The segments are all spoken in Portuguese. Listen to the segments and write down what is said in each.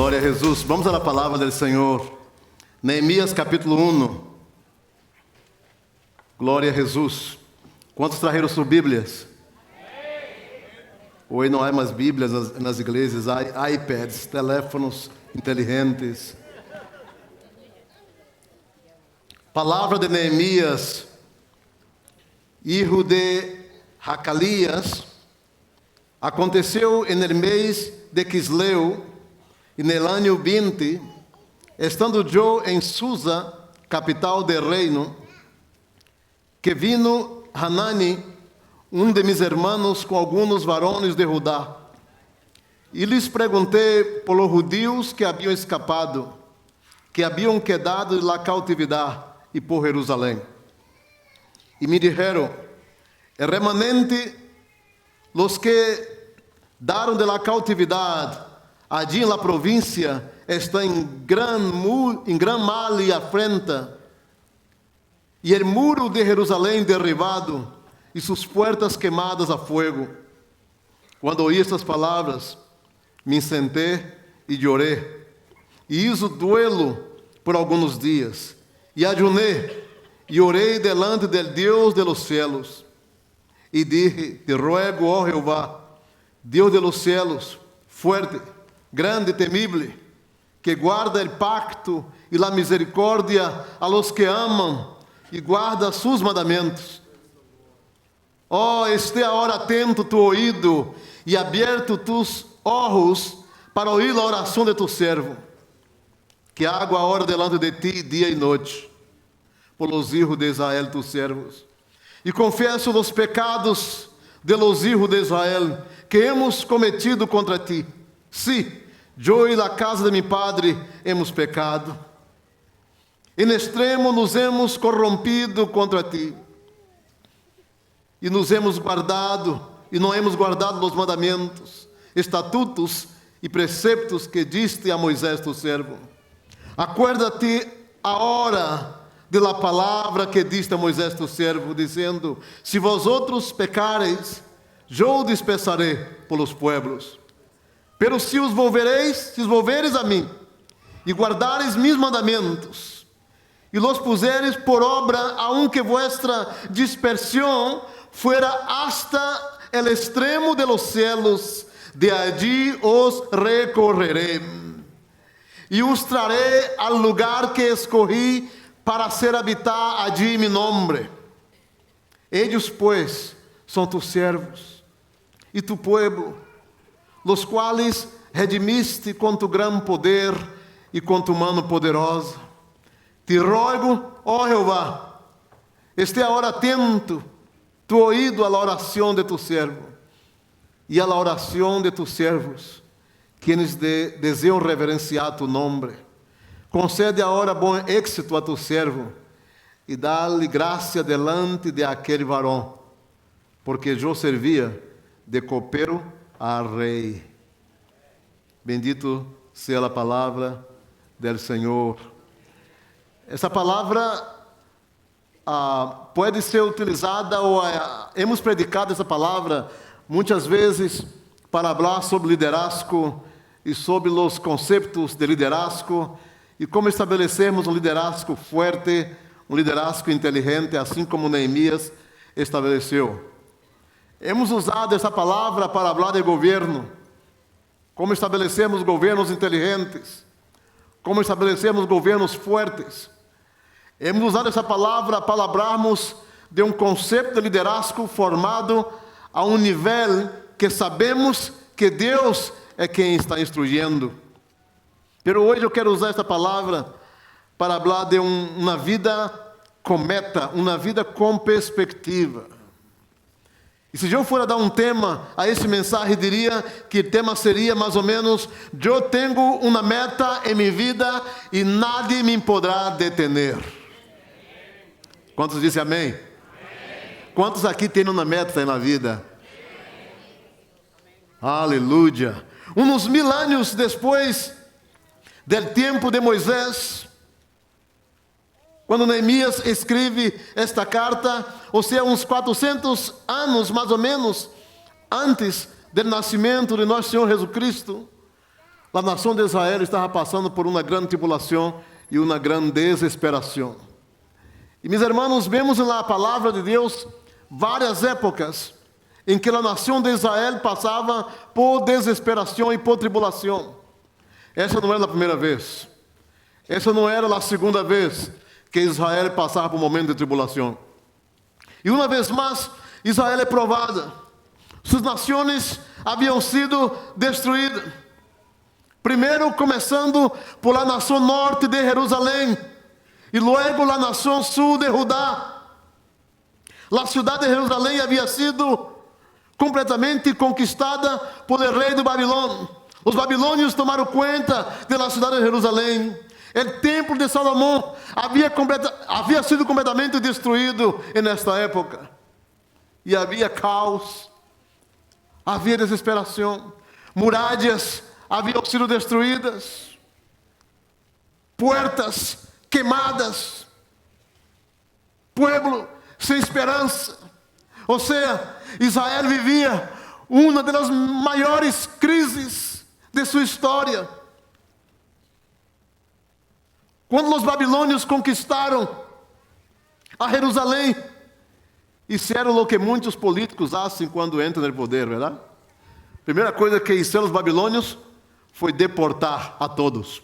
Glória a Jesus. Vamos à palavra do Senhor. Neemias capítulo 1. Glória a Jesus. Quantos trajeron suas Bíblias? Hoje não há mais Bíblias nas igrejas, há iPads, teléfonos inteligentes. Palavra de Neemias, filho de Hacalias. Aconteceu no mês de Quisleu, e no ano 20, estando eu em Susa, capital do reino, que vino Hanani, de mis hermanos, com alguns varones de Judá. E lhes perguntei por los judíos que haviam escapado, que haviam quedado da cautividade, e por Jerusalém. E me dijeron: el remanente, los que daram de la cautividade, allí en la província, está em gran mal e afrenta, e el muro de Jerusalém derribado, e suas portas queimadas a fogo. Quando ouí estas palavras, me sentei e chorei, e hice duelo por alguns dias, e ayuné, e orei delante del Deus de los cielos, e dije: te ruego, oh Jehová, Deus de los cielos, fuerte, grande e temible, que guarda el pacto e la misericórdia a los que amam e guarda sus mandamentos. Oh, esté agora atento tu ouído e aberto tus ojos para ouvir a oração de tu servo, que hago agora delante de ti dia e noite, por los hijos de Israel tus servos, e confesso os pecados de los hijos de Israel que hemos cometido contra ti. Sí, eu e a casa de mi padre hemos pecado. Em extremo nos hemos corrompido contra ti, e nos hemos guardado, e não hemos guardado os mandamentos, estatutos e preceptos que diste a Moisés tu servo. Acuérdate agora de la palavra que diste a Moisés tu servo, dizendo: se vosotros pecareis, eu dispersarei por los pueblos. Pero se os volvereis a mim, e guardareis mis mandamentos, e los puseres por obra, aunque vuestra dispersão fuera hasta el extremo de los cielos, de allí os recorreré, e os traré al lugar que escogí para hacer habitar allí mi nombre. Ellos, pues, são tus servos e tu pueblo, los quales redimiste com tu gran poder e com tu mano poderosa. Te rogo, ó Jeová, esté agora atento tu ouído à oração de tu servo e à oração de tus servos, quienes desejam reverenciar tu nome. Concede agora bom êxito a tu servo e dá-lhe graça delante de aquele varão, porque eu servia de copeiro al rei. Bendito seja a palavra del Senhor. Essa palavra pode ser utilizada, ou hemos predicado essa palavra muitas vezes para falar sobre liderazgo e sobre os conceitos de liderazgo e como estabelecermos um liderazgo forte, um liderazgo inteligente, assim como Neemias estabeleceu. Hemos usado essa palavra para falar de governo, como estabelecermos governos inteligentes, como estabelecermos governos fortes. Hemos usado essa palavra para falarmos de um conceito de liderazgo formado a um nível que sabemos que Deus é quem está instruyendo. Pero hoje eu quero usar essa palavra para falar de uma vida com meta, uma vida com perspectiva. E se eu for dar um tema a esse mensagem, diria que o tema seria mais ou menos: eu tenho uma meta em minha vida e nadie me poderá detener. Quantos dizem amém? Quantos aqui têm uma meta na vida? Aleluia. Uns 1000 anos depois do tempo de Moisés, quando Neemias escreve esta carta, ou seja, uns 400 anos mais ou menos antes do nascimento de nosso Senhor Jesus Cristo, a nação de Israel estava passando por uma grande tribulação e uma grande desesperação. E, meus irmãos, vemos na palavra de Deus várias épocas em que a nação de Israel passava por desesperação e por tribulação. Essa não era a primeira vez. Essa não era a segunda vez que Israel passava por um momento de tribulação. E uma vez mais, Israel é provada. Suas nações haviam sido destruídas. Primeiro, começando por la nação norte de Jerusalém, e logo la nação sul de Judá. A cidade de Jerusalém havia sido completamente conquistada por el rei de Babilônia. Os babilônios tomaram conta da cidade de Jerusalém. O templo de Salomão havia sido completamente destruído nesta época. E havia caos, havia desesperação. Muralhas haviam sido destruídas, portas queimadas, pueblo sem esperança. Ou seja, Israel vivia uma das maiores crises de sua história. Quando os babilônios conquistaram a Jerusalém, fizeram o que muitos políticos fazem quando entram no poder, verdade? A primeira coisa que fizeram os babilônios foi deportar a todos.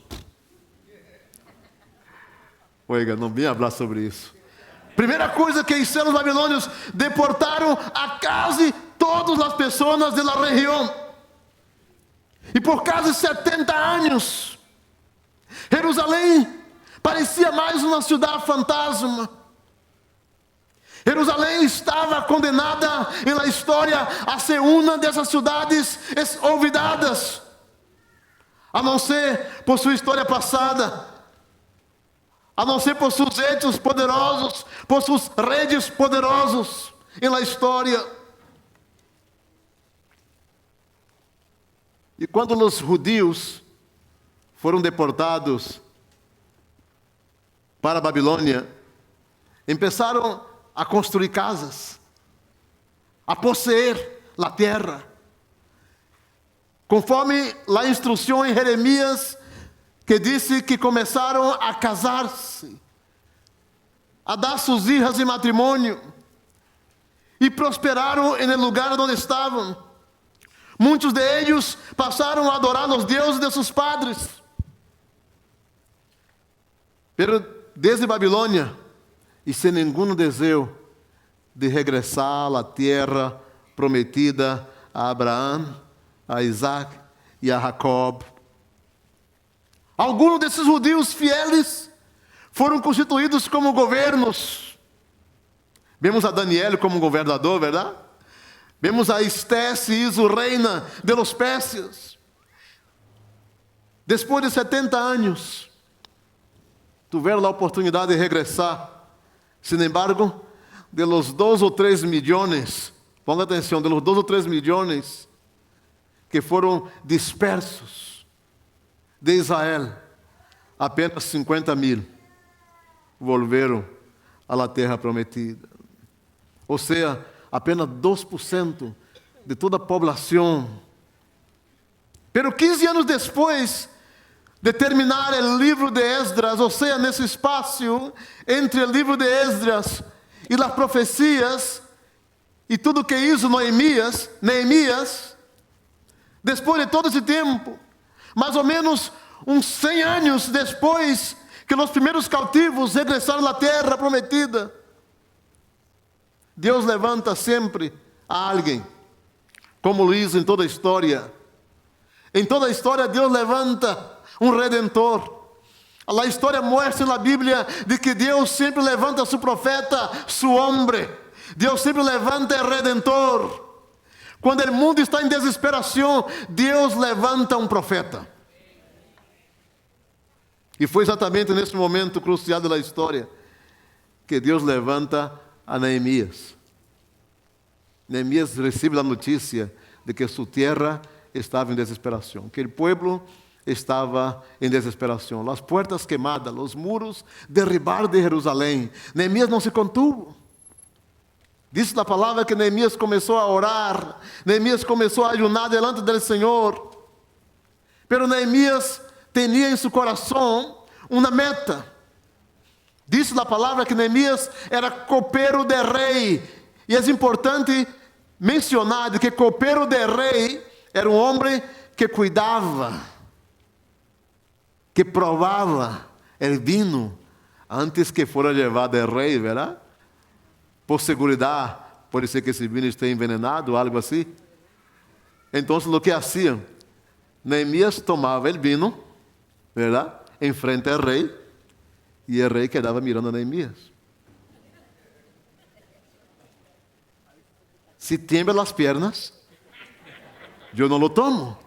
Oiga, não vim falar sobre isso. Primeira coisa que fizeram os babilônios, deportaram a quase todas as pessoas da região. E por quase 70 anos, Jerusalém parecia mais uma cidade fantasma. Jerusalém estava condenada na história a ser uma dessas cidades olvidadas, a não ser por sua história passada, a não ser por seus hechos poderosos, por seus reis poderosos na história. E quando os judeus foram deportados para a Babilônia, começaram a construir casas, a possuir a terra, conforme a instrução em Jeremias, que disse que começaram a casar-se, a dar suas filhas em matrimônio, e prosperaram no lugar onde estavam. Muitos de eles passaram a adorar os deuses de seus padres. Pero desde Babilônia, e sem nenhum desejo de regressar à terra prometida a Abraão, a Isaac e a Jacob. Alguns desses judeus fieles foram constituídos como governos. Vemos a Daniel como governador, verdade? Vemos a Estés e Iso, reina de los Pérsias. Depois de 70 anos, tiveram a oportunidade de regressar. Sin embargo, de los 2 ou 3 milhões, ponga atenção, de los 2 ou 3 milhões que foram dispersos de Israel, apenas 50.000 volveram à terra prometida. Ou seja, apenas 2% de toda a população. Pero 15 anos depois de terminar o livro de Esdras, ou seja, nesse espaço entre o livro de Esdras e as profecias, e tudo que hizo Neemias, depois de todo esse tempo, mais ou menos uns 100 anos depois que os primeiros cautivos regressaram à terra prometida, Deus levanta sempre a alguém, como Luís em toda a história. Em toda a história Deus levanta um redentor. A história mostra na Bíblia de que Deus sempre levanta seu profeta, seu homem. Deus sempre levanta o redentor. Quando o mundo está em desesperação, Deus levanta um profeta. E foi exatamente nesse momento crucial da história que Deus levanta a Neemias. Neemias recebe a notícia de que sua terra estava em desesperação, que o povo estava em desesperação, as portas queimadas, os muros derribados de Jerusalém. Neemias não se contuvo. Diz a palavra que Neemias começou a orar, Neemias começou a ayunar delante do Senhor. Pero Neemias tinha em seu coração uma meta. Diz a palavra que Neemias era copeiro de rei. E é importante mencionar que copeiro de rei era um homem que cuidava, que provava o vinho antes que fora levado de rei, verdade? Por segurança, pode ser que esse vinho esteja envenenado, algo assim. Então, o que faziam? Neemias tomava o vinho, verdade? Em frente ao rei, e o rei quedava mirando a Neemias. Se tembla as pernas, eu não lo tomo.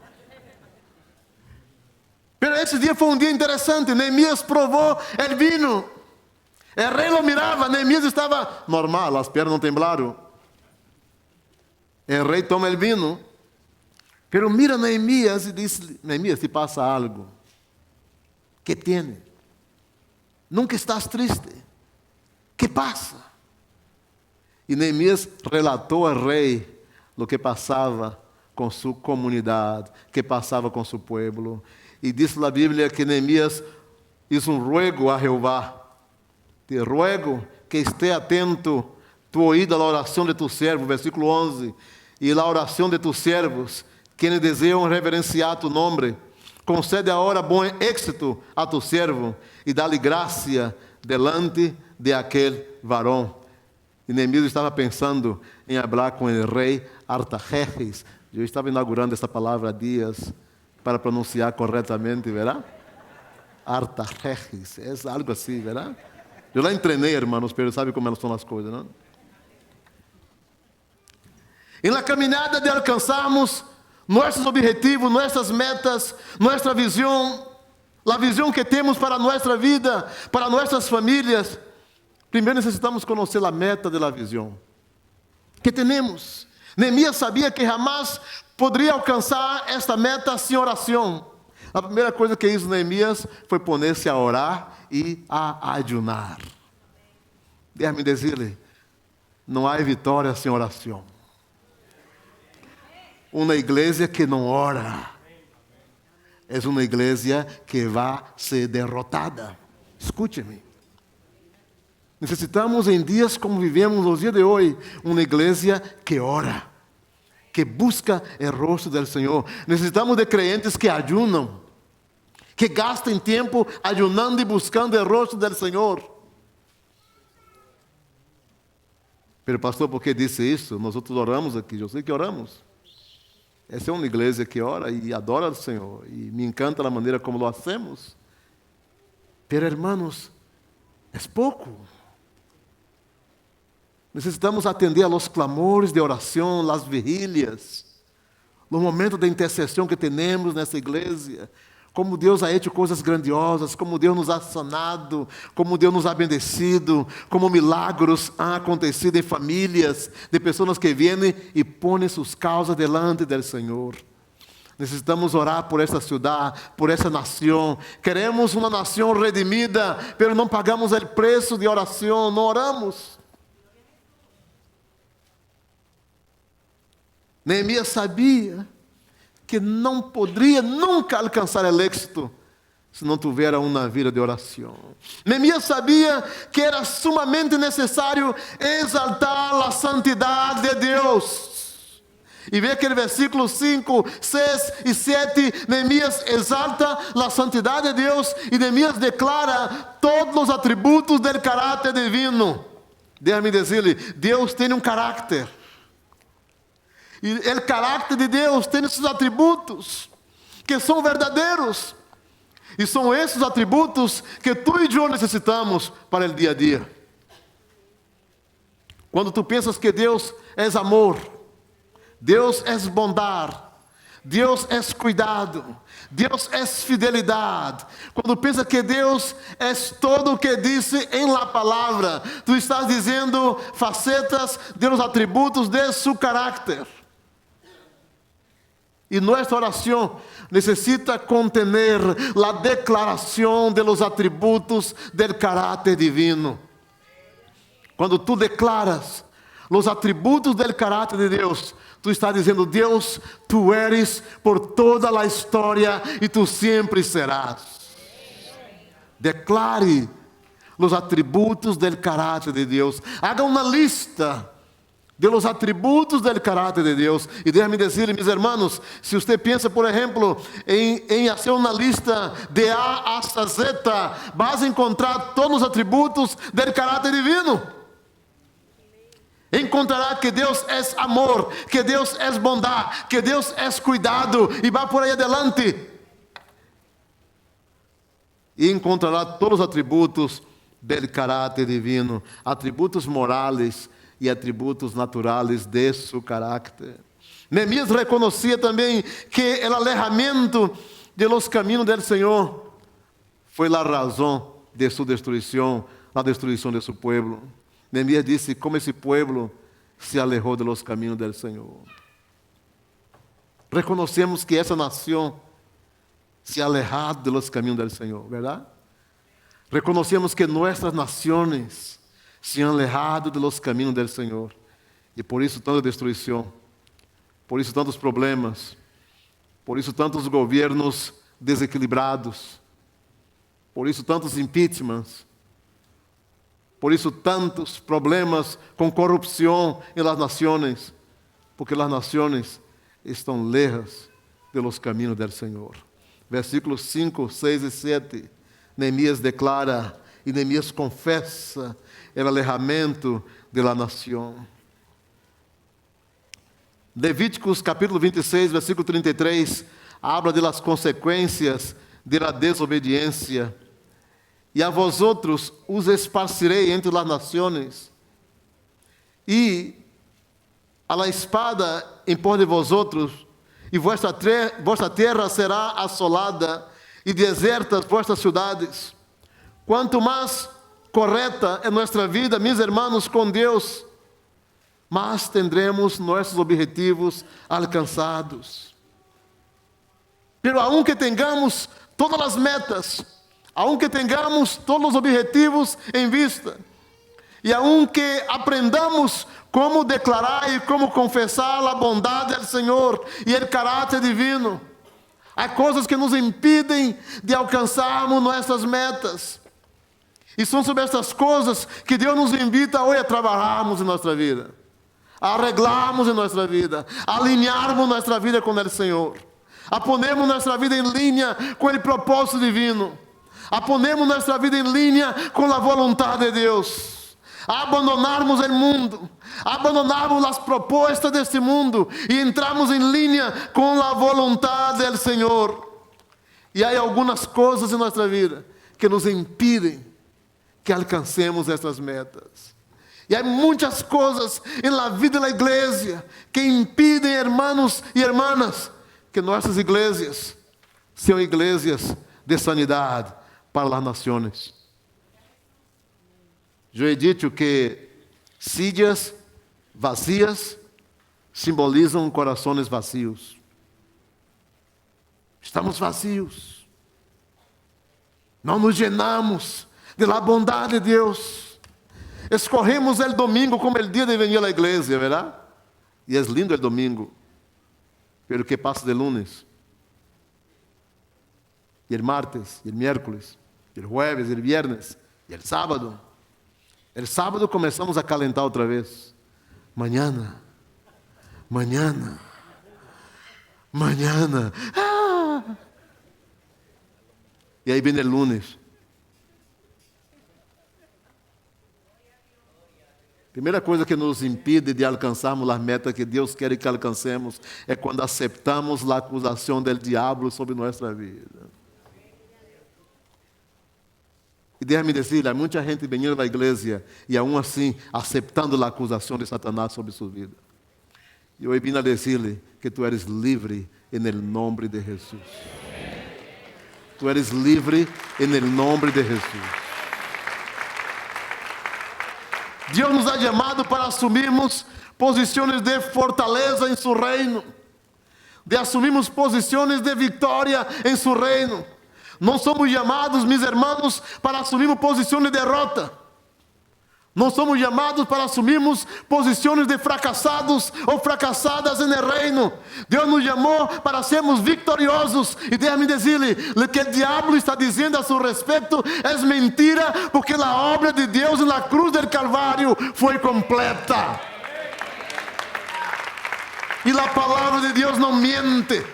Pero esse dia foi um dia interessante. Neemias provou o vinho. O rei lo mirava, Neemias estava normal, as pernas não temblaram. O rei toma o vinho, pero mira Neemias e diz: Neemias, te passa algo. Que tem? Nunca estás triste. Que passa? E Neemias relatou ao rei o que passava com sua comunidade, que passava com seu povo. E diz a Bíblia que Neemias hizo um ruego a Jeová. Te ruego que esté atento tu oído à oração de tu servo, versículo 11, e à oração de tus servos, quienes desejam reverenciar tu nome. Concede agora bom êxito a tu servo e dá-lhe graça delante de aquele varão. E Neemias estava pensando em falar com o rei Artajerjes. Eu estava inaugurando essa palavra há dias para pronunciar corretamente, verá? Artajerjes, é algo assim, verá? Eu lá treinei, hermanos, pero sabe como são as coisas, não? E na caminhada de alcançarmos nossos objetivos, nossas metas, nossa visão, a visão que temos para nossa vida, para nossas famílias, primeiro necessitamos conhecer a meta da visão que temos. Neemias sabia que jamais poderia alcançar esta meta sem oração. A primeira coisa que hizo Neemias foi poner-se a orar e a ayunar. Deixe-me dizer-lhe, não há vitória sem oração. Uma igreja que não ora é uma igreja que vai ser derrotada. Escute-me. Necessitamos em dias como vivemos nos dias de hoje, uma igreja que ora, que busca o rosto do Senhor. Necessitamos de crentes que ayunam, que gastem tempo ayunando e buscando o rosto do Senhor. Pero pastor, por que disse isso? Nós outros oramos aqui, eu sei que oramos. Essa é uma igreja que ora e adora o Senhor, e me encanta a maneira como lo hacemos. Pero hermanos, é pouco. Necessitamos atender aos clamores de oração, as vigílias, no momento de intercessão que temos nessa igreja. Como Deus ha hecho coisas grandiosas, como Deus nos ha sanado, como Deus nos ha bendecido, como milagros han acontecido em famílias, de pessoas que vêm e põem suas causas delante do Senhor. Necessitamos orar por esta cidade, por essa nação. Queremos uma nação redimida, mas não pagamos o preço de oração, não oramos. Neemias sabia que não poderia nunca alcançar o êxito se não tiver uma vida de oração. Neemias sabia que era sumamente necessário exaltar a santidade de Deus. E vê aquele versículo 5, 6 e 7, Neemias exalta a santidade de Deus e Neemias declara todos os atributos do caráter divino. Deixa-me dizer-lhe, Deus tem um caráter. E o caráter de Deus tem esses atributos que são verdadeiros. E são esses atributos que tu e eu necessitamos para o dia a dia. Quando tu pensas que Deus é amor, Deus é bondade, Deus é cuidado, Deus é fidelidade. Quando pensa que Deus é todo o que disse em la palavra, tu estás dizendo facetas de los atributos de su caráter. E nossa oração necessita contener a declaração de los atributos del caráter divino. Quando tu declaras os atributos do caráter de Deus, tu estás dizendo: Deus, tu eres por toda a história e tu sempre serás. Declare os atributos do caráter de Deus. Haga uma lista de los atributos del caráter de Deus. E déjame decirle, mis hermanos, se você pensa, por exemplo, em fazer uma lista de A hasta Z, vas a encontrar todos os atributos del caráter divino. Encontrará que Deus é amor, que Deus é bondade, que Deus é cuidado, e vai por aí adelante. E encontrará todos os atributos del caráter divino, atributos morais e atributos naturais de seu caráter. Neemias reconhecia também que o alejamento de los caminhos del Senhor foi a razão de sua destruição, a destruição de seu povo. Neemias disse: como esse povo se alejou de los caminhos del Senhor. Reconhecemos que essa nação se ha alejado de los caminhos del Senhor, verdade? Reconhecemos que nossas nações se han alejado de los caminhos del Senhor. E por isso tanta destruição, por isso tantos problemas, por isso tantos governos desequilibrados, por isso tantos impeachments, por isso tantos problemas com corrupção em las nações, porque las nações estão lejas de los caminhos del Senhor. Versículos 5, 6 e 7, Neemias declara e Neemias confessa o alejamento de la nação. Levíticos capítulo 26, versículo 33, habla de las consequências de la desobediência. E a vosotros os esparcirei entre las nações, e a la espada em pós de vosotros, e vossa terra será assolada, e desertas vossas cidades. Quanto mais correta é nossa vida, meus irmãos, com Deus, mas tendremos nossos objetivos alcançados. Pero aunque tengamos todas as metas, aunque tengamos todos os objetivos em vista, e aunque aprendamos como declarar e como confessar a bondade do Senhor e o caráter divino, há coisas que nos impedem de alcançarmos nossas metas. E são sobre essas coisas que Deus nos invita hoje a trabalharmos em nossa vida, a arreglarmos em nossa vida, a alinharmos nossa vida com o Senhor, a ponermos nossa vida em linha com o propósito divino, a ponermos nossa vida em linha com a vontade de Deus, a abandonarmos o mundo, a abandonarmos as propostas deste mundo e entrarmos em linha com a vontade do Senhor. E há algumas coisas em nossa vida que nos impedem que alcancemos essas metas. E há muitas coisas na vida da igreja que impedem, irmãos e irmãs, que nossas igrejas sejam igrejas de sanidade para as nações. Eu he dicho que sillas vazias simbolizam corações vazios. Estamos vazios. Não nos llenamos de la bondade de Deus. Escorremos el domingo como el dia de venir à igreja, ¿verdad? E é lindo el domingo, pero que passa de lunes, e el martes, e el miércoles, e el jueves, e el viernes, e el sábado. El sábado começamos a calentar outra vez. Mañana. Ah! E aí vem el lunes. Primeira coisa que nos impede de alcançarmos as metas que Deus quer que alcancemos é quando aceitamos a acusação do diabo sobre nossa vida. E deixa-me dizer, há muita gente vindo à igreja e aún assim aceitando a acusação de Satanás sobre sua vida. E eu vim a dizer-lhe que tu eres livre em nome de Jesus. Tu eres livre em nome de Jesus. Deus nos ha chamado para assumirmos posições de fortaleza em seu reino, de assumirmos posições de vitória em seu reino. Não somos chamados, meus irmãos, para assumirmos posições de derrota. Não somos chamados para assumirmos posições de fracassados ou fracassadas no reino. Deus nos chamou para sermos vitoriosos. E deixa-me dizer-lhe, o que o diabo está dizendo a seu respeito é mentira, porque a obra de Deus na cruz del Calvário foi completa. E a palavra de Deus não mente.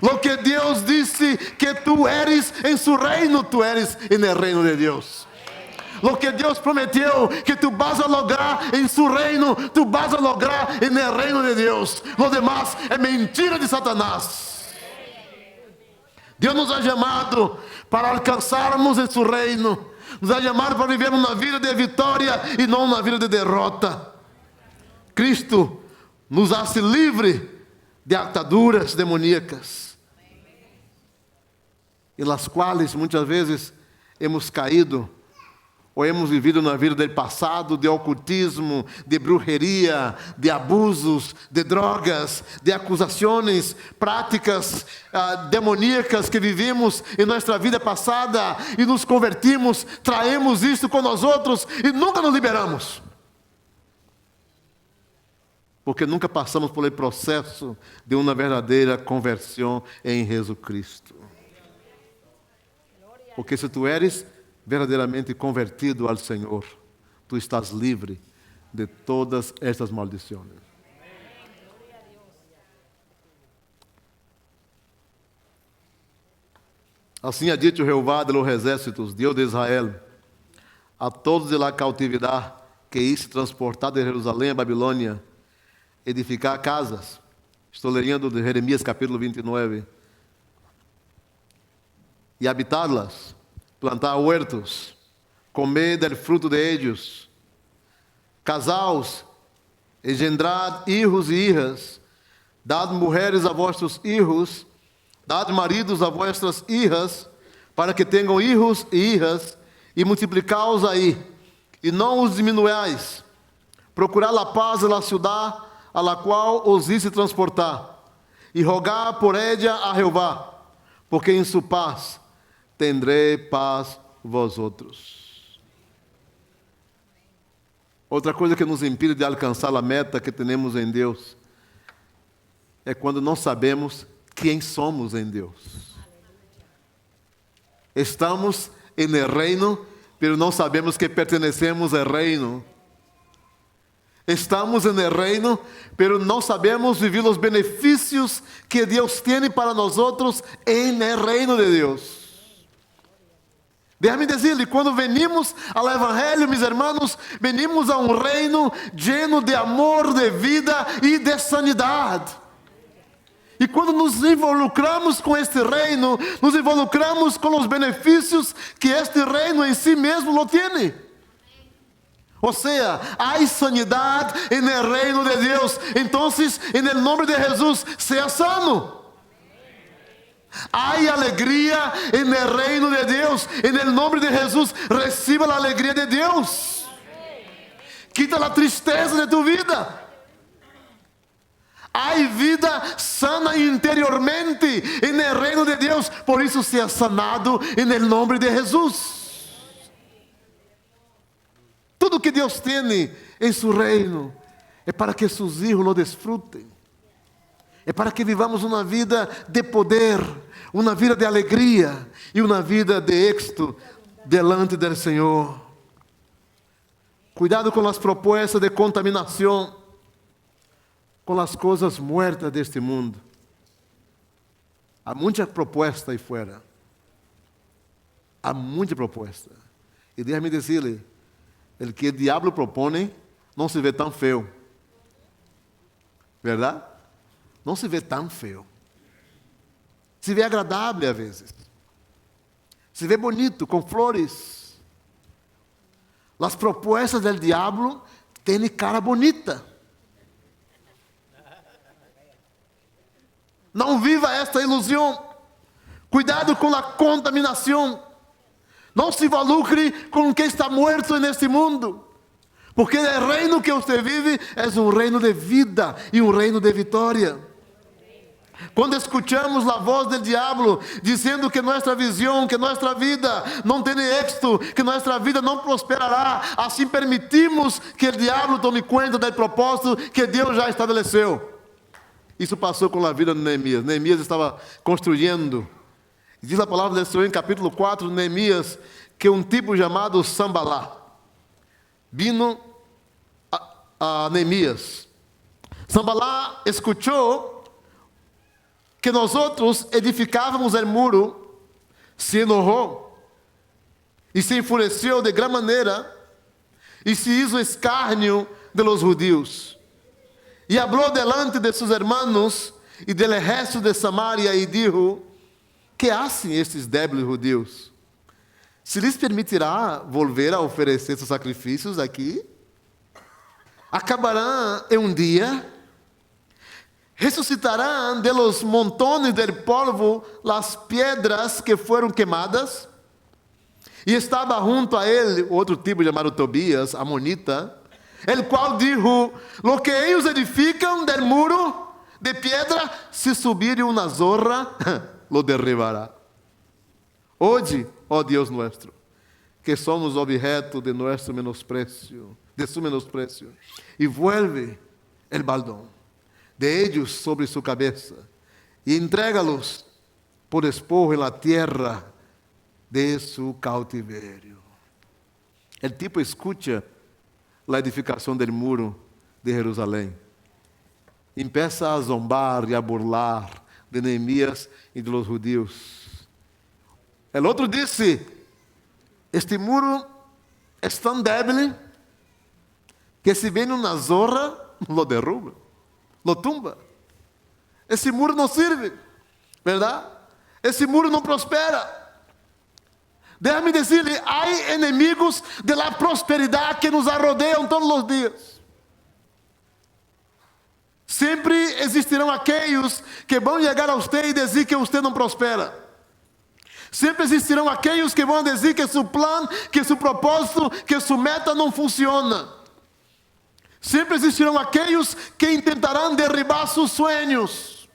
Lo que Deus disse que tu eres em seu reino, tu eres no reino de Deus. Lo que Deus prometeu que tu vas a lograr em seu reino, tu vas a lograr no reino de Deus. Lo demás é mentira de Satanás. Deus nos ha chamado para alcançarmos em seu reino. Nos ha chamado para viver uma vida de vitória e não uma vida de derrota. Cristo nos hace livre de ataduras demoníacas, em las quais muitas vezes hemos caído, ou hemos vivido na vida do passado, de ocultismo, de brujeria, de abusos, de drogas, de acusações, práticas demoníacas que vivimos em nossa vida passada e nos convertimos, traemos isso com nós outros e nunca nos liberamos. Porque nunca passamos por esse processo de uma verdadeira conversão em Jesus Cristo. Porque se tu eres verdadeiramente convertido ao Senhor, tu estás livre de todas estas maldições. Assim ha dito Jeová de los exércitos, Deus de Israel, a todos de la cautividade que hice transportar de Jerusalém a Babilônia, edificar casas. Estou lendo de Jeremias capítulo 29. E habitá-las, plantar huertos, comer del fruto de ellos, casaos, engendrar hijos e hijas, dad mulheres a vossos hijos, dad maridos a vuestras hijas, para que tenham hijos e hijas, e multiplicaos aí, e não os diminuais. Procurar a paz na cidade a la qual os hice transportar, e rogar por ella a Jeová, porque em sua paz tendré paz vosotros. Outra coisa que nos impede de alcançar a meta que temos em Deus é quando não sabemos quem somos em Deus. Estamos em el reino, mas não sabemos que pertenecemos ao reino. Estamos no reino, pero não sabemos viver os benefícios que Deus tem para nós outros em el reino de Deus. Déjame dizer-lhe, quando venimos ao Evangelho, meus irmãos, venimos a um reino lleno de amor, de vida e de sanidade. E quando nos involucramos com este reino, nos involucramos com os benefícios que este reino em si mesmo lo tem. Ou seja, há sanidade no reino de Deus. Então, em nome de Jesus, seja sano. Há alegria no reino de Deus. Em nome de Jesus, receba a alegria de Deus. Quita a tristeza de tu vida. Há vida sana interiormente no reino de Deus. Por isso, seja sanado em nome de Jesus. Tudo que Deus tem em seu reino é para que seus filhos lo desfrutem. É para que vivamos uma vida de poder, uma vida de alegria e uma vida de êxito delante do Senhor. Cuidado com as propostas de contaminação, com as coisas muertas deste mundo. Há muita proposta aí fora. Há muita proposta. E deixa-me dizer-lhe, o que o diabo propõe não se vê tão feio. Verdade? Não se vê tão feio. Se vê agradável às vezes. Se vê bonito, com flores. As propostas do diabo têm cara bonita. Não viva esta ilusão. Cuidado com a contaminação. Não se involucre com o que está morto neste mundo. Porque o reino que você vive é um reino de vida e um reino de vitória. Quando escuchamos a voz do diabo dizendo que nossa visão, que nossa vida não tem êxito, que nossa vida não prosperará, assim permitimos que o diabo tome conta do propósito que Deus já estabeleceu. Isso passou com a vida de Neemias. Neemias estava construindo. Diz a palavra do Senhor em capítulo 4 de Neemias que um tipo chamado Sambalá vino a Neemias. Sambalá escutou que nós outros edificávamos o muro, se enojou e se enfureceu de gran maneira e se hizo escárnio de los judíos. E falou delante de seus hermanos e del resto de Samaria e dijo: que hacen estes débiles judíos? Se lhes permitirá volver a oferecer seus sacrifícios aqui? Acabarão em um dia? Ressuscitarán de los montones del polvo las piedras que foram quemadas? E estava junto a ele outro tipo chamado Tobias, amonita, el qual dijo: lo que ellos edificam del muro de piedra, se subir uma zorra, lo derribará. Hoje, ó Deus nuestro, que somos objeto de nosso menosprecio, de su menosprecio, e vuelve el baldón de ellos sobre su cabeza, y entrégalos por despojo en la tierra de su cautiverio. El tipo escucha la edificación del muro de Jerusalén. Empieza a zombar y a burlar de Neemías y de los judíos. El otro dice: este muro es tan débil que si viene una zorra, lo derruba. Lo tumba. Esse muro não serve, verdade? Esse muro não prospera. Déjame dizer-lhe, há inimigos de la prosperidade que nos rodeiam todos os dias. Sempre existirão aqueles que vão chegar a você e dizer que você não prospera. Sempre existirão aqueles que vão dizer que seu plano, que seu propósito, que sua meta não funciona. Sempre existirão aqueles que tentarão derribar seus sonhos,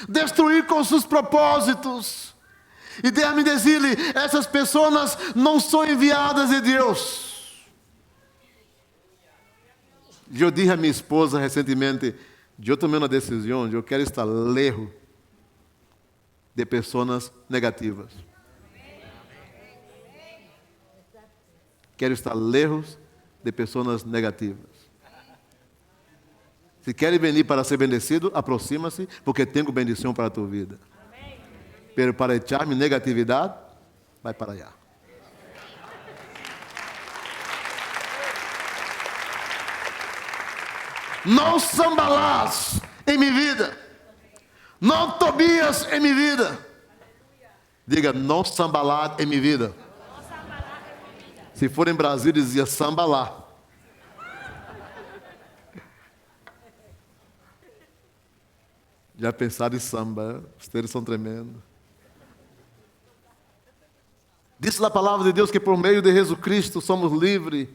destruir com seus propósitos. E deixe-me dizer-lhe, essas pessoas não são enviadas de Deus. Eu disse a minha esposa recentemente, eu tomei uma decisão, eu quero estar lejos de pessoas negativas. Quero estar lejos de pessoas negativas. Se querem venir para ser bendecido, aproxima-se, porque tenho bendição para a tua vida. Pero para echar-me negatividade, vai para allá. Não Sambalás em minha vida. Não Tobias em minha vida. Diga, não Sambalá em minha vida. Se for em Brasília, dizia Sambalá. Já pensaram em samba? Vocês são tremendos. Diz a palavra de Deus que por meio de Jesus Cristo somos livres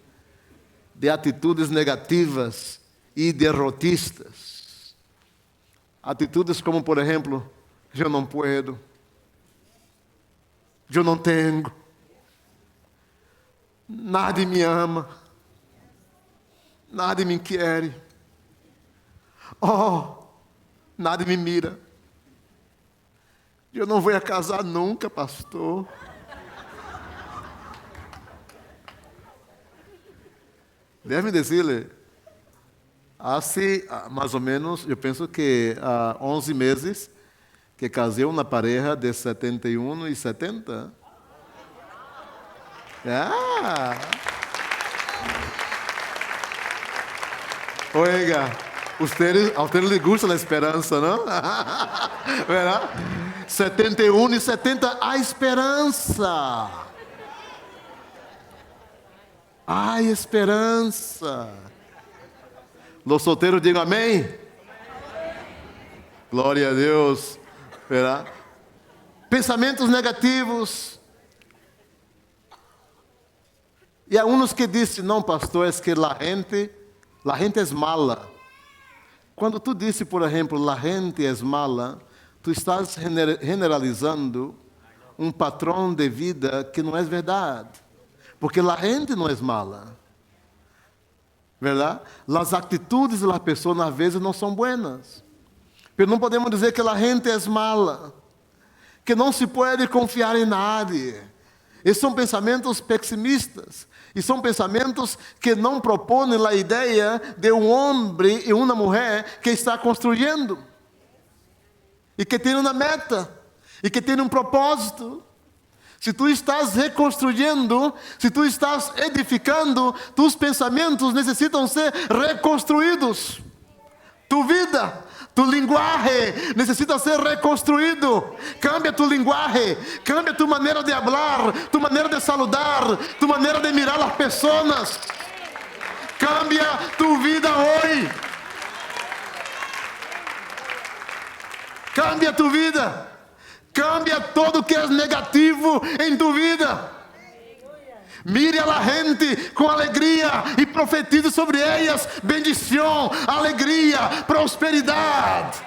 de atitudes negativas e derrotistas. Atitudes como, por exemplo, eu não puedo, eu não tenho, nadie me ama, nadie me quer. Nada me mira. Eu não vou casar nunca, pastor. Deve dizer-lhe, há mais ou menos, eu penso que há 11 meses que casei uma pareja de 71 e 70. Oiga. A ustedes les gusta a esperança, não? ¿Verdad? 71 e 70, há esperança. Há esperança. Los solteiros digam amém. Glória a Deus. ¿Verdad? Pensamentos negativos. E há uns que dizem, não, pastor, é que a gente é mala. Quando tu disse, por exemplo, a gente é mala, tu estás generalizando um padrão de vida que não é verdade. Porque a gente não é mala. ¿Verdad? As atitudes das pessoas, às vezes, não são buenas. Mas não podemos dizer que a gente é mala. Que não se pode confiar em nadie. Esses são pensamentos pessimistas. E são pensamentos que não propõem a ideia de um homem e uma mulher que está construindo. E que tem uma meta. E que tem um propósito. Se tu estás reconstruindo, se tu estás edificando, tus pensamentos necessitam ser reconstruídos. Tu vida, tu linguagem necessita ser reconstruído. Cambia tu linguagem, cambia tu maneira de falar, tu maneira de saludar, tu maneira de mirar as pessoas. Cambia tu vida hoje. Cambia tu vida. Cambia todo que é negativo em tu vida. Mire a gente com alegria e profetize sobre elas bendição, alegria, prosperidade.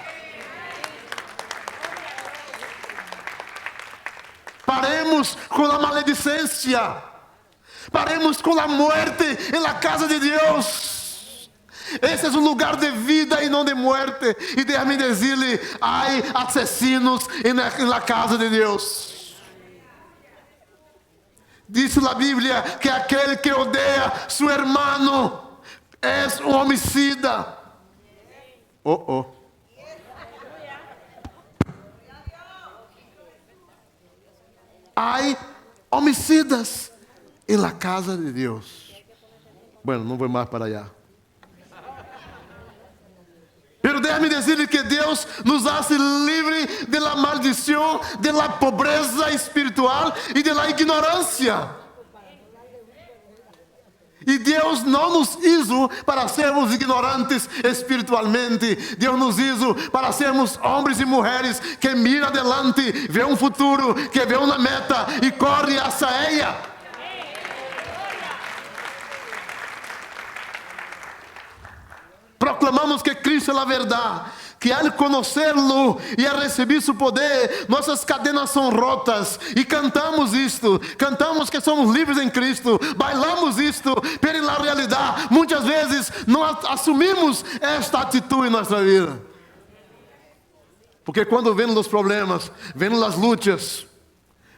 Paremos com a maledicência. Paremos com a morte na casa de Deus. Esse é um lugar de vida e não de morte. E deixe-me dizer-lhe, há assassinos na casa de Deus. Diz a Bíblia que aquele que odeia seu irmão é um homicida. Há homicidas na casa de Deus. Bueno, não vou mais para allá. Pero déjame dizer que Deus nos hace livre de la maldição, de la pobreza espiritual e de la ignorância. E Deus não nos hizo para sermos ignorantes espiritualmente. Deus nos hizo para sermos homens e mulheres que miram adelante, vê um futuro, que vê uma meta e corre hacia ela. Proclamamos que Cristo é a verdade, que ao conhecê-lo e a receber seu poder, nossas cadenas são rotas, e cantamos isto, cantamos que somos livres em Cristo, bailamos isto, mas na realidade, muitas vezes, não assumimos esta atitude em nossa vida. Porque quando vêm os problemas, vêm as lutas,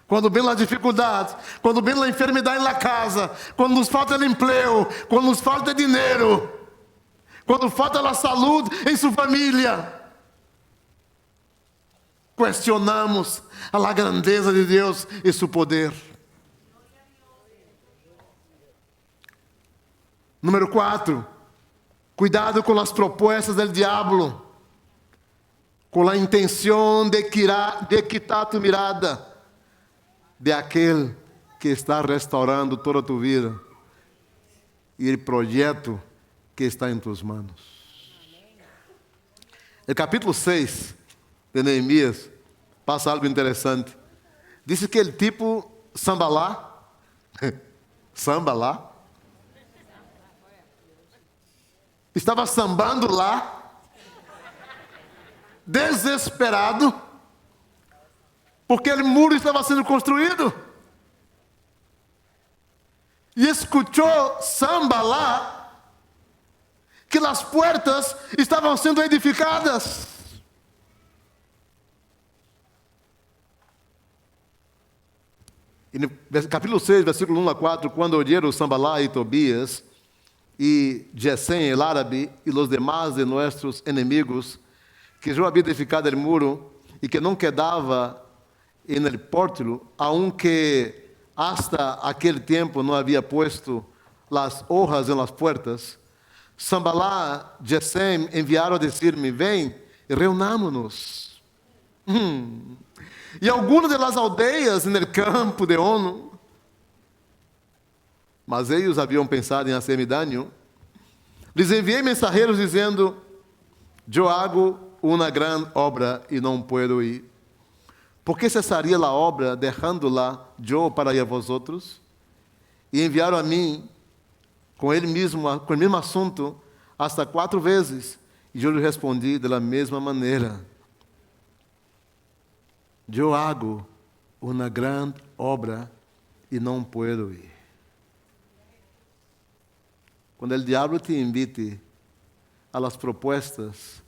quando vem as dificuldades, quando vem a enfermidade na casa, quando nos falta emprego, quando nos falta dinheiro, quando falta a saúde em sua família, questionamos a grandeza de Deus e seu poder. Número 4, cuidado com as propostas do diabo, com a intenção de quitar tu mirada de aquele que está restaurando toda a tua vida e o projeto que está em tuas manos. No capítulo 6 de Neemias, passa algo interessante. Diz que o tipo Sambalá, estava sambando lá, desesperado, porque o muro estava sendo construído. E escutou Sambalá que as portas estavam sendo edificadas. E no capítulo 6, versículo 1 a 4, quando oyeron Sambalá e Tobias e Gesem el árabe e os demás de nossos inimigos que eu havia edificado o muro e que não quedava en el pórtilo, aunque hasta aquele tempo não havia puesto las hojas en las puertas, Sambalá, Gesem enviaram a dizer-me: vem e reunámonos. E algumas das aldeias no campo de Ono, mas eles haviam pensado em hacer-me dano, lhes enviei mensageiros dizendo: eu hago uma grande obra e não puedo ir. ¿Por que cesaria a obra, dejando-la eu para ir a vosotros? E enviaram a mim com o mesmo assunto, hasta 4 vezes. E eu lhe respondi da mesma maneira. eu hago uma grande obra e não puedo ir. Quando o diabo te invite a las propuestas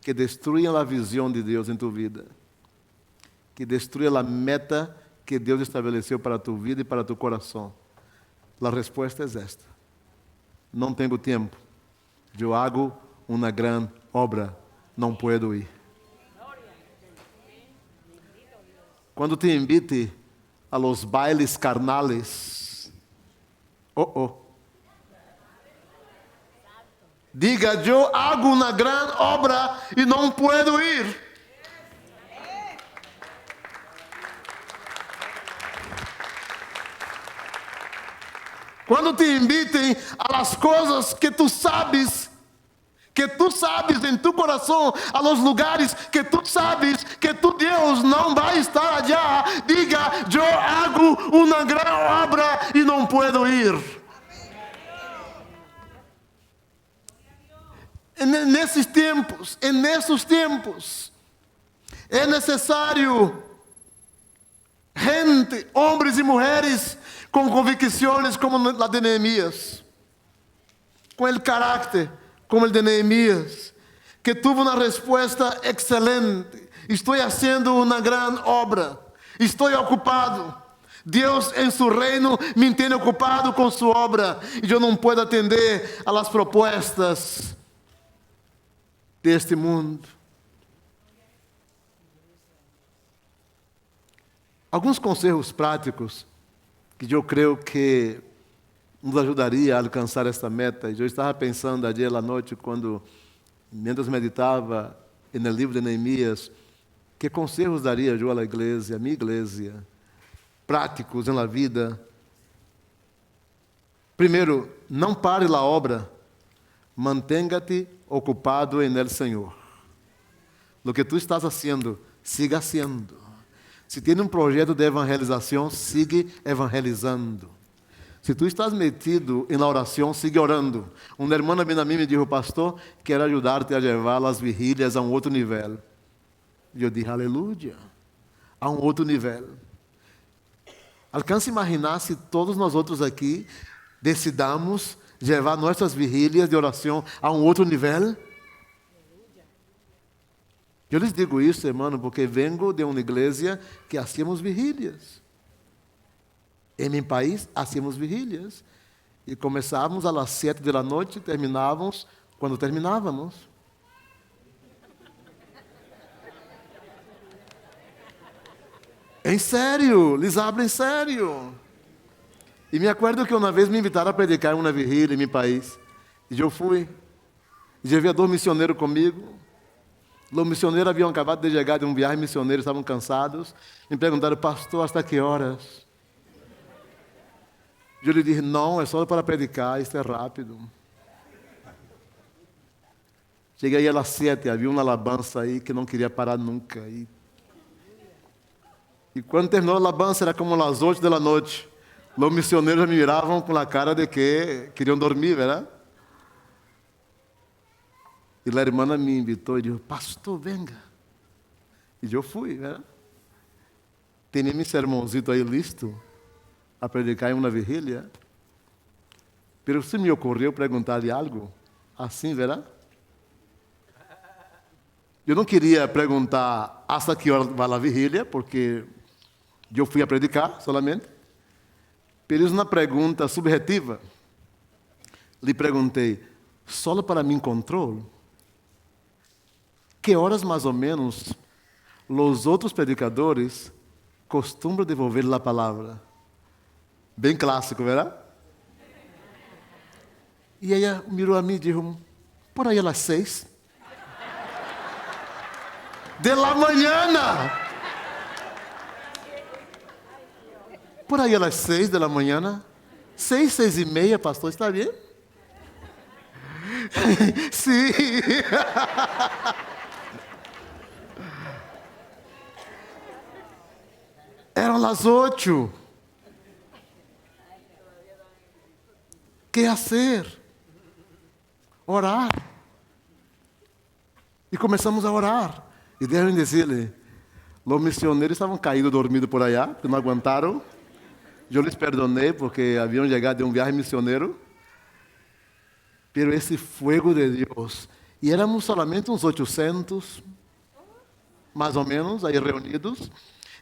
que destruyen a visão de Deus em tu vida, que destruyen a meta que Deus estabeleceu para tu vida e para tu coração, a resposta é esta: não tenho tempo, eu hago uma grande obra, não puedo ir. Quando te invite a los bailes carnales, diga, eu hago uma grande obra e não puedo ir. Quando te invitem a las coisas que tu sabes em tu coração, a los lugares que tu sabes que tu Deus não vai estar allá, diga, eu hago uma grande obra e não puedo ir. Nesses tempos, é necessário gente, homens e mulheres com convicções como a de Neemias, com o caráter como o de Neemias, que teve uma resposta excelente. Estou fazendo uma grande obra, estou ocupado. Deus em seu reino me tem ocupado com sua obra e eu não posso atender a las propostas deste mundo. Alguns conselhos práticos que eu creio que nos ajudaria a alcançar esta meta. Eu estava pensando ayer à noite, mientras meditava no livro de Neemias, que conselhos daria eu à igreja, à minha igreja, práticos na vida. Primeiro, não pare a obra, mantenha-te ocupado en el Senhor. Lo que tu estás haciendo, siga haciendo. Se tem um projeto de evangelização, sigue evangelizando. Se tu estás metido em la oração, sigue orando. Uma irmã vem a mim e me disse, pastor, quero ajudar-te a levar as vigílias a um outro nível. E eu disse, aleluia, a um outro nível. Alcance a imaginar se todos nós outros aqui decidamos levar nossas vigílias de oração a um outro nível. Eu lhes digo isso, hermano, porque vengo de uma igreja que hacíamos vigílias. Em meu país, hacíamos vigílias. E começávamos às 7 da noite e terminávamos quando terminávamos. Em sério, lhes hablo em sério. E me acordo que uma vez me invitaram a predicar em uma vigília em meu país. E eu fui. E havia 2 missioneiros comigo. Os missioneiros haviam acabado de chegar de viagem missioneiro, estavam cansados. Me perguntaram, pastor, hasta que horas? Eu lhe disse, não, é só para predicar, isso é rápido. Cheguei às 7, havia uma alabança aí que não queria parar nunca. E quando terminou a alabança, era como às 8 da noite. Os missioneiros me miravam com a cara de que queriam dormir, verdade? E a irmã me invitou e disse, pastor, venga. E eu fui, né? Tinha meu sermãozito aí listo a predicar em uma vigília. Mas se me ocorreu perguntar-lhe algo, assim, verá? Eu não queria perguntar hasta que hora vai a vigília, porque eu fui a predicar solamente. Mas uma pergunta subjetiva. Lhe perguntei, só para mim controle? Que horas mais ou menos os outros predicadores costumam devolver a palavra? Bem clássico, verdade? E ela mirou a mim e disse, por aí às 6 de la manhã. Por aí às 6 da manhã. 6, 6:30, pastor, está bem? Sim. Eram as 8. Que fazer? Orar. E começamos a orar. E deixem dizer-lhe, Os missionários estavam caídos, dormidos por allá, que não aguentaram. Eu les perdonei porque haviam chegado de um viagem missionário. Pero esse fogo de Deus, e éramos solamente uns 800, mais ou menos, aí reunidos.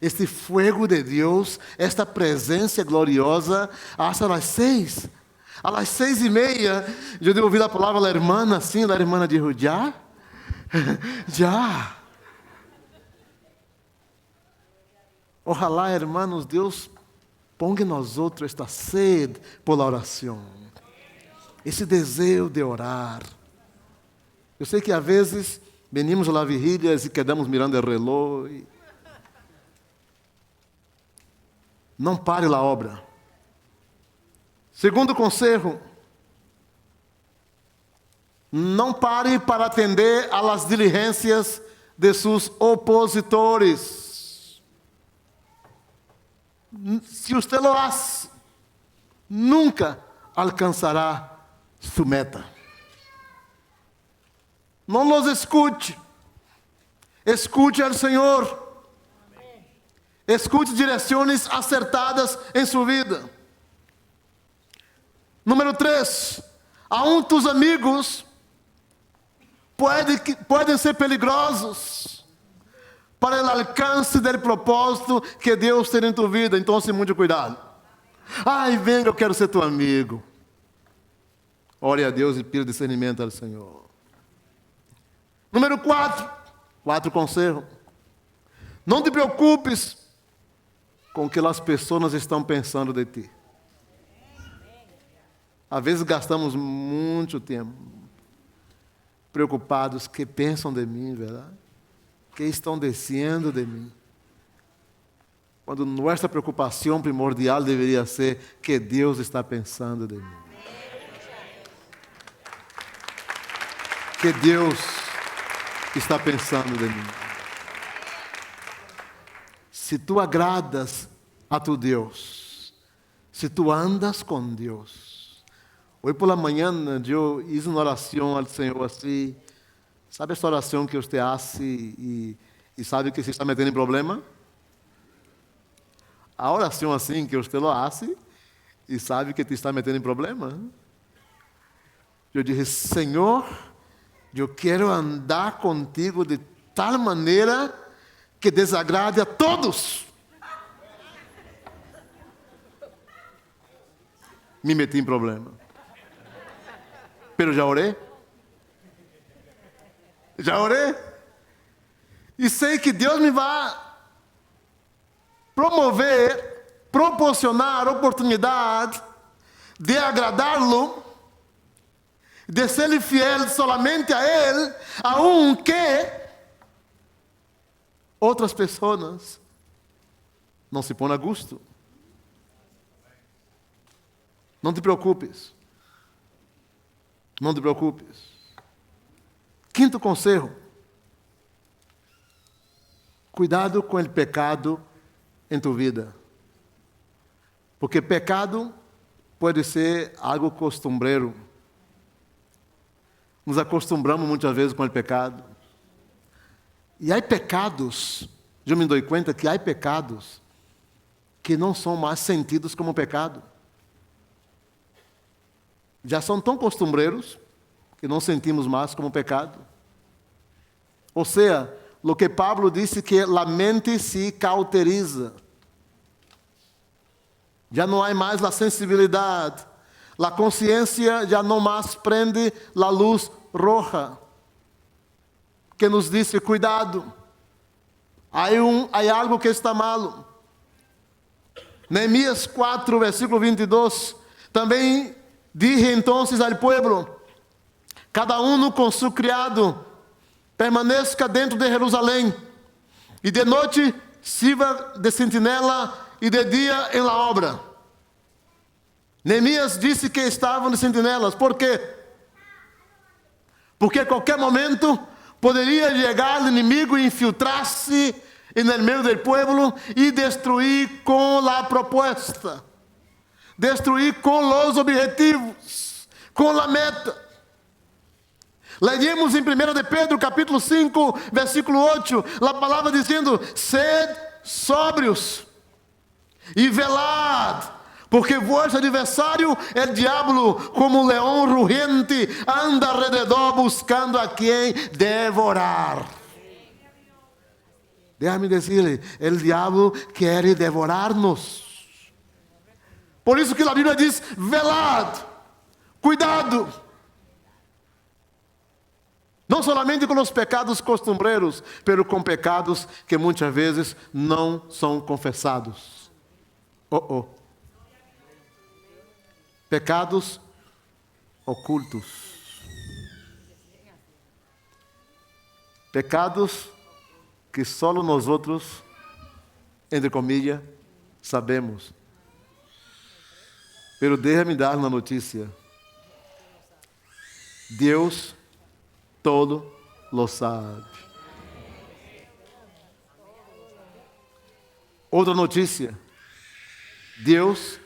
Este fogo de Deus, esta presença gloriosa, hasta las 6. A las 6:30, eu devo ouvir a palavra da irmã, assim, a irmã dijo, já? Já. Ojalá, hermanos, Deus ponga em nós outros esta sede por la oração. Esse desejo de orar. Eu sei que às vezes venimos a vigílias e quedamos mirando o relógio. Não pare a obra. Segundo conselho, não pare para atender a las diligências de seus opositores. Se você lo faz, nunca alcançará sua meta. Não los escute. Escute ao Senhor. Escute direções acertadas em sua vida. Número 3. Aún tus amigos podem ser peligrosos para o alcance do propósito que Deus tem em tua vida. Então, muito cuidado. Ai, venga, eu quero ser teu amigo. Ore a Deus e pida discernimento ao Senhor. Número 4. 4 conselho. Não te preocupes com o que as pessoas estão pensando de ti. Às vezes gastamos muito tempo preocupados que pensam de mim, verdade? Que estão dizendo de mim. Quando nossa preocupação primordial deveria ser que Deus está pensando de mim. Que Deus está pensando de mim. Se tu agradas a tu Deus, se tu andas com Deus. Hoje pela manhã eu fiz uma oração ao Senhor assim. Sabe essa oração que você faz e sabe que se está metendo em problema? A oração assim que você lo faz e sabe que te está metendo em problema. Eu disse, Senhor, eu quero andar contigo de tal maneira que desagrade a todos. Me meti em problema. Pero já orei. Já orei. E sei que Deus me vai proporcionar oportunidade de agradá-lo, de ser fiel solamente a Ele, aunque outras pessoas não se põem a gosto. Não te preocupes. Não te preocupes. 5º conselho. Cuidado com o pecado em tua vida. Porque pecado pode ser algo costumbreiro. Nos acostumamos muitas vezes com o pecado. E há pecados, eu me dou conta que há pecados que não são mais sentidos como pecado. Já são tão costumbreiros que não sentimos mais como pecado. Ou seja, o que Pablo disse que a mente se cauteriza. Já não há mais a sensibilidade. A consciência já não mais prende a luz roja. Que nos diz, cuidado. Há algo que está malo. Neemias 4, versículo 22. Também dije entonces al pueblo, cada uno con su criado, permanezca dentro de Jerusalém, e de noite sirva de sentinela e de dia em la obra. Neemias disse que estavam de sentinelas. Por quê? Porque a qualquer momento poderia chegar o inimigo e infiltrar-se no meio do povo e destruir com a proposta, destruir com os objetivos, com a meta. Leímos em 1 de Pedro, capítulo 5, versículo 8, a palavra dizendo: sede sóbrios e velad, porque vosso adversário, o diabo, como um leão rugente, anda ao redor buscando a quem devorar. Déjame dizer, o diabo quer devorar-nos. Por isso que a Bíblia diz: velad, cuidado. Não somente com os pecados costumbreiros, mas com pecados que muitas vezes não são confessados. Pecados ocultos. Pecados que só nós outros, entre comillas, sabemos. Pero déjame dar uma notícia. Deus todo lo sabe. Outra notícia. Deus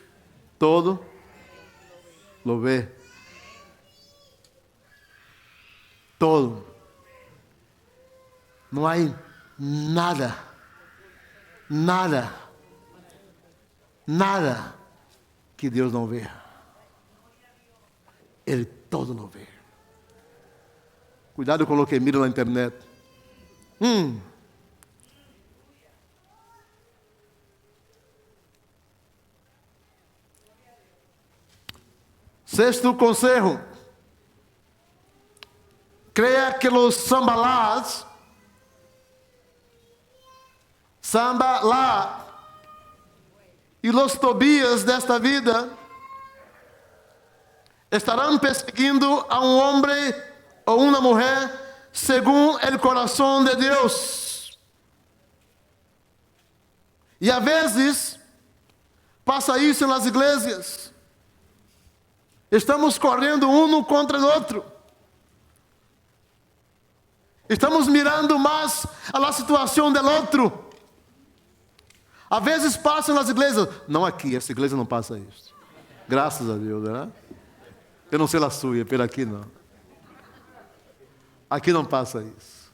todo lo vê. Todo. Não há nada que Deus não vê. Ele todo lo vê. Cuidado com o que mira na internet. Sexto conselho. Creia que os sambalás, Sambalá e os Tobias desta vida estarão perseguindo a um homem ou uma mulher segundo o coração de Deus. E a vezes passa isso nas igrejas. Estamos correndo um contra o outro. Estamos mirando mais a situação do outro. Às vezes passa nas igrejas. Não aqui, essa igreja não passa isso. Graças a Deus, né? Eu não sei a sua, por aqui não. Aqui não passa isso.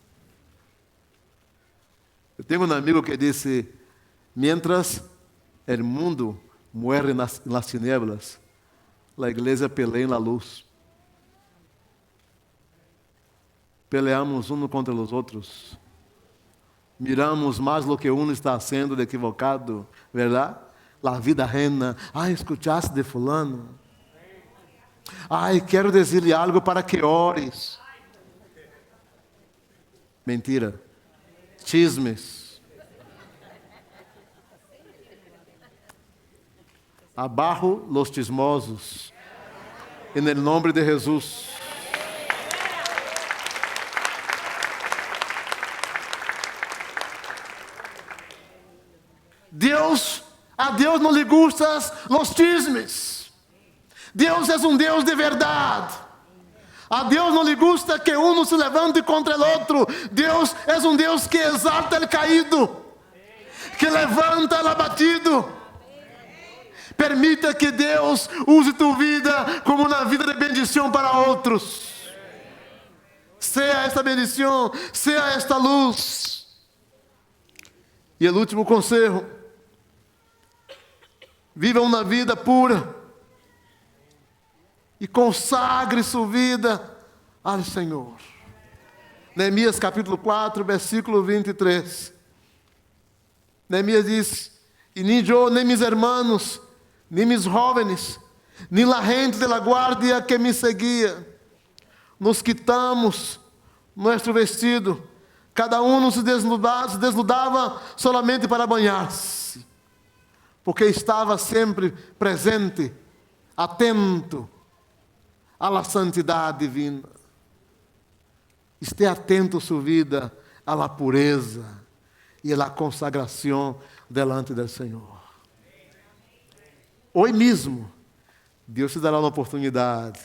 Eu tenho um amigo que disse: mientras el mundo muere nas tinieblas, a igreja pelea na luz. Peleamos uns contra os outros. Miramos mais lo que um está sendo de equivocado, verdade? La vida reina. Ai, escutaste de fulano? Ai, quero dizer-lhe algo para que ores. Mentira. Chismes. Abajo los chismosos. En el nombre de Jesus. A Deus não lhe gustam os chismes. Deus é um Deus de verdade. A Deus não lhe gusta que um se levante contra o outro. Deus é um Deus que exalta o caído, que levanta o abatido. Permita que Deus use tua vida como uma vida de bendição para outros. Seja esta bendição, seja esta luz. E o último conselho: viva uma vida pura e consagre sua vida ao Senhor. Neemias capítulo 4, versículo 23. Neemias diz: e nem eu, nem mis hermanos, nem mis jóvenes, nem la gente de la guardia que me seguia, nos quitamos nosso vestido, cada um se desnudava solamente para banhar-se, porque estava sempre presente, atento à santidade divina. Esteja atento a sua vida à pureza e à consagração delante do Senhor. Hoje mesmo, Deus te dará uma oportunidade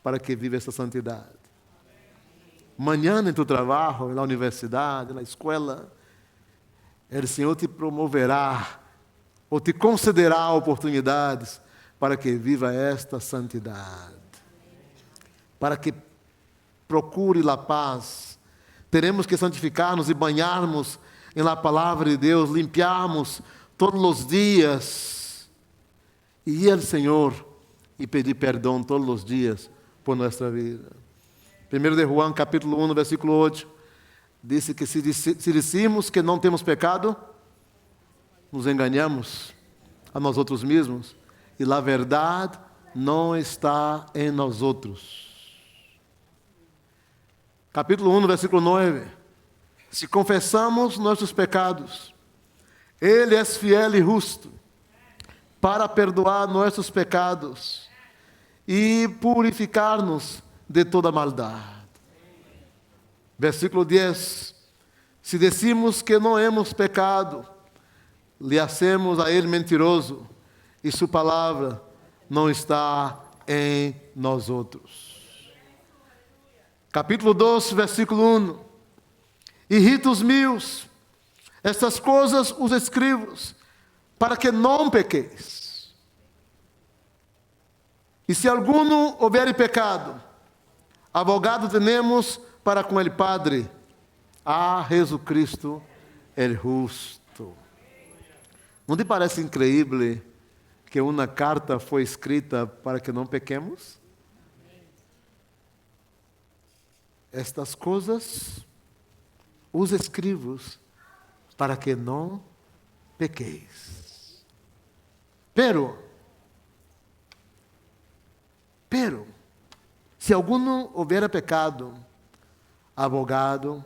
para que viva essa santidade. Amanhã, em tu trabalho, na universidade, na escola, o Senhor te promoverá ou te concederá oportunidades para que viva esta santidade. Para que procure a paz. Teremos que santificar-nos e banharmos em la palavra de Deus, limpiarmos todos os dias e ir ao Senhor e pedir perdão todos os dias por nossa vida. 1 de João, capítulo 1, versículo 8, diz que se dissemos que não temos pecado, nos enganamos a nós outros mesmos e a verdade não está em nós outros. Capítulo 1, versículo 9. Se confessamos nossos pecados, Ele é fiel e justo para perdoar nossos pecados e purificar-nos de toda maldade. Versículo 10. Se decimos que não hemos pecado, lhe hacemos a Ele mentiroso e sua palavra não está em nós outros. Capítulo 2, versículo 1. Hijitos meus, estas coisas os escrevo para que não pequeis. E se alguno houver pecado, abogado temos para com ele Padre, a Jesus Cristo, el justo. Não te parece incrível que uma carta foi escrita para que não pequemos? Estas coisas os escrevo para que não pequeis. Pero, se alguno houver pecado, abogado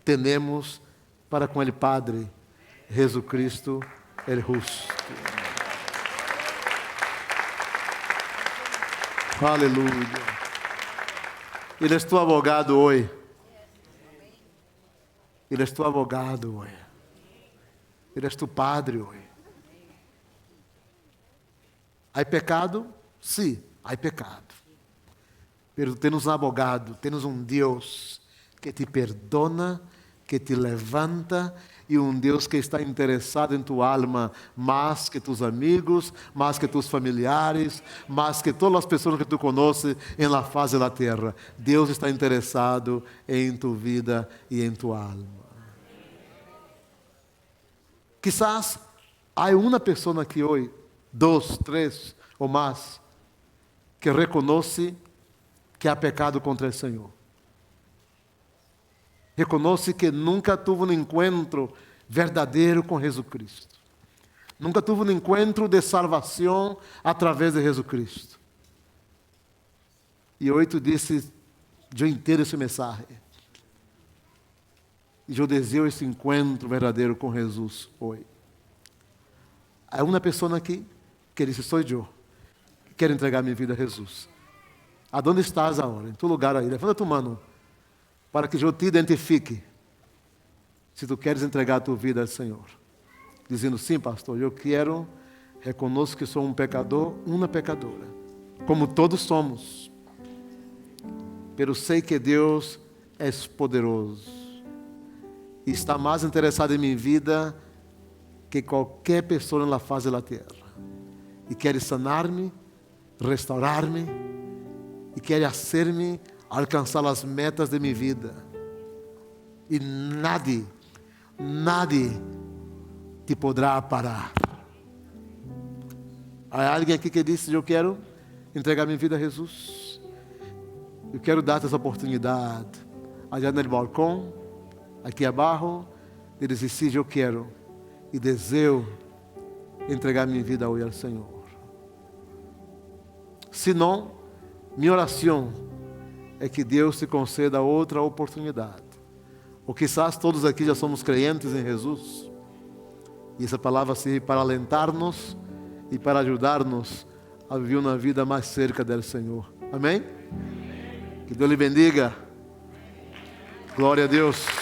temos para com ele Padre, Jesus Cristo, el justo. Aleluia. Ele é tu abogado hoje. Ele é tu abogado hoje. Ele é tu Padre hoje. Há pecado? Sim, há pecado. Mas temos um abogado, temos um Deus que te perdona, que te levanta, e um Deus que está interessado em tua alma, mais que tus amigos, mais que tus familiares, mais que todas as pessoas que tu conheces em la faz da terra. Deus está interessado em tua vida e em tua alma. Quizás há uma pessoa aqui hoje, 2, 3 ou mais, que reconhece que há pecado contra o Senhor. Reconhece que nunca teve um encontro verdadeiro com Jesus Cristo. Nunca teve um encontro de salvação através de Jesus Cristo. E hoje tu disse, eu entendo esse mensagem. E eu desejo esse encontro verdadeiro com Jesus hoje. Há uma pessoa aqui que disse, sou eu, que quero entregar minha vida a Jesus. Aonde estás agora? Em tu lugar aí. Levanta tua mão, para que eu te identifique, se tu queres entregar a tua vida ao Senhor. Dizendo, sim, pastor, eu quero, reconheço que sou um pecador, uma pecadora, como todos somos. Pero sei que Deus é poderoso e está mais interessado em minha vida que qualquer pessoa na face da terra. E quer sanar-me, restaurar-me, e quer fazer-me alcançar as metas de minha vida. E nadie te poderá parar. Há alguém aqui que disse, eu quero entregar minha vida a Jesus. Eu quero dar-te essa oportunidade. Allá no balcão, aqui abaixo, ele disse, sim, eu quero. E desejo entregar minha vida hoje ao Senhor. Se não, minha oração é que Deus te conceda outra oportunidade. Ou quizás todos aqui já somos crentes em Jesus. E essa palavra serve para alentar-nos e para ajudar-nos a viver uma vida mais cerca do Senhor. Amém? Que Deus lhe bendiga. Glória a Deus.